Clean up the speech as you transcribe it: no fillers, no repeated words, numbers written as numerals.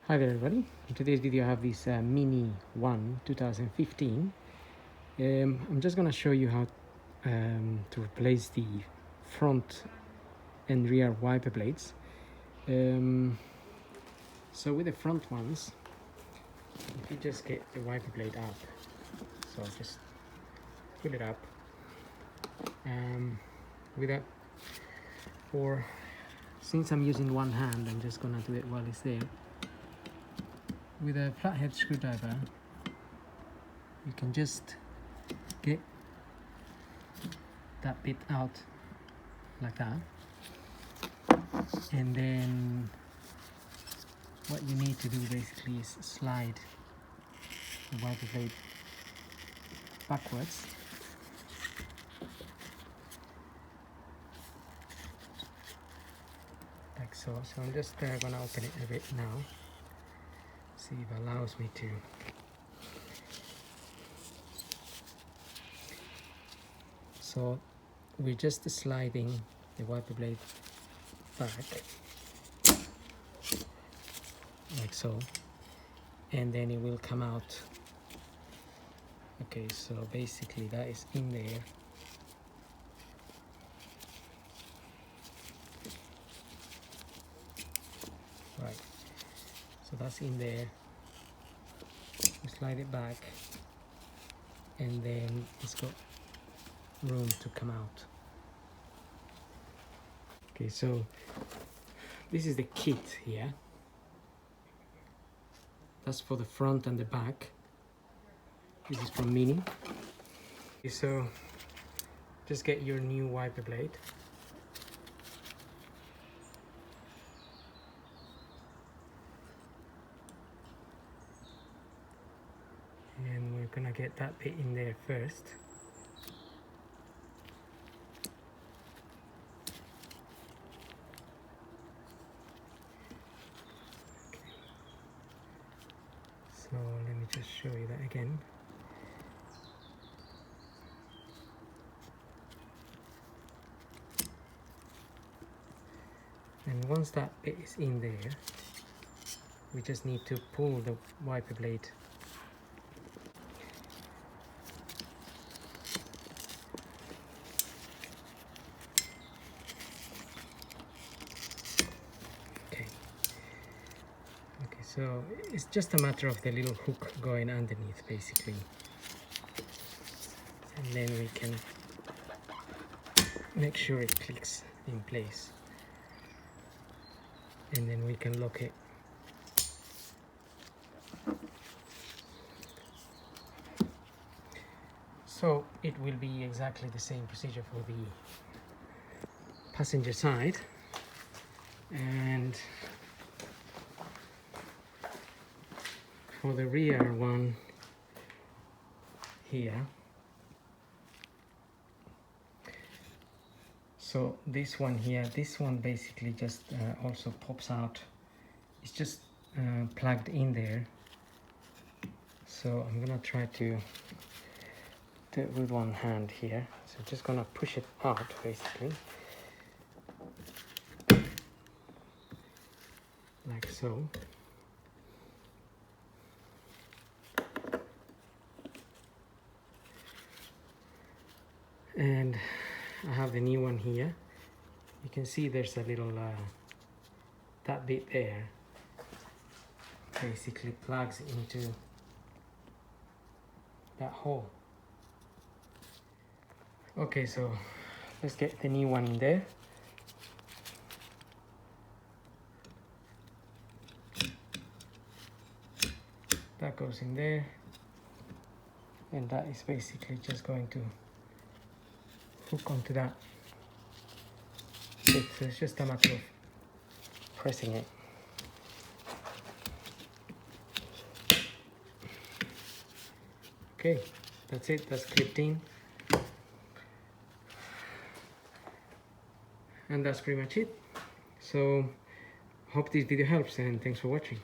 Hi there everybody. In today's video I have this MINI One 2015. I'm just gonna show you how to replace the front and rear wiper blades. So with the front ones, if you just get the wiper blade up, so just pull it up with that, or since I'm using one hand, I'm just gonna do it while it's there. With a flathead screwdriver, you can just get that bit out like that, and then what you need to do basically is slide the wiper blade backwards, like so. So I'm just gonna open it a bit now, see if it allows me to. So we're just sliding the wiper blade back like so, and then it will come out. Okay, so basically that is in there. Right, so that's in there. We slide it back, and then it's got room to come out. Okay, so this is the kit here. That's for the front and the back. This is from MINI. Okay, so just get your new wiper blade. And we're gonna get that bit in there first. So let me just show you that again. And once that bit is in there, we just need to pull the wiper blade. Okay, so it's just a matter of the little hook going underneath basically. And then we can make sure it clicks in place. And then we can lock it. So it will be exactly the same procedure for the passenger side, and for the rear one here. So this one here, this one basically just also pops out. It's just plugged in there. So I'm gonna try to do it with one hand here. So I'm just gonna push it out basically, like so. And I have the new one here. You can see there's a little that bit there basically plugs into that hole. Okay, so let's get the new one in there. That goes in there, and that is basically just going to hook onto that. So it's just a matter of pressing it. Okay, that's it, that's clipped in. And that's pretty much it. So hope this video helps, and thanks for watching.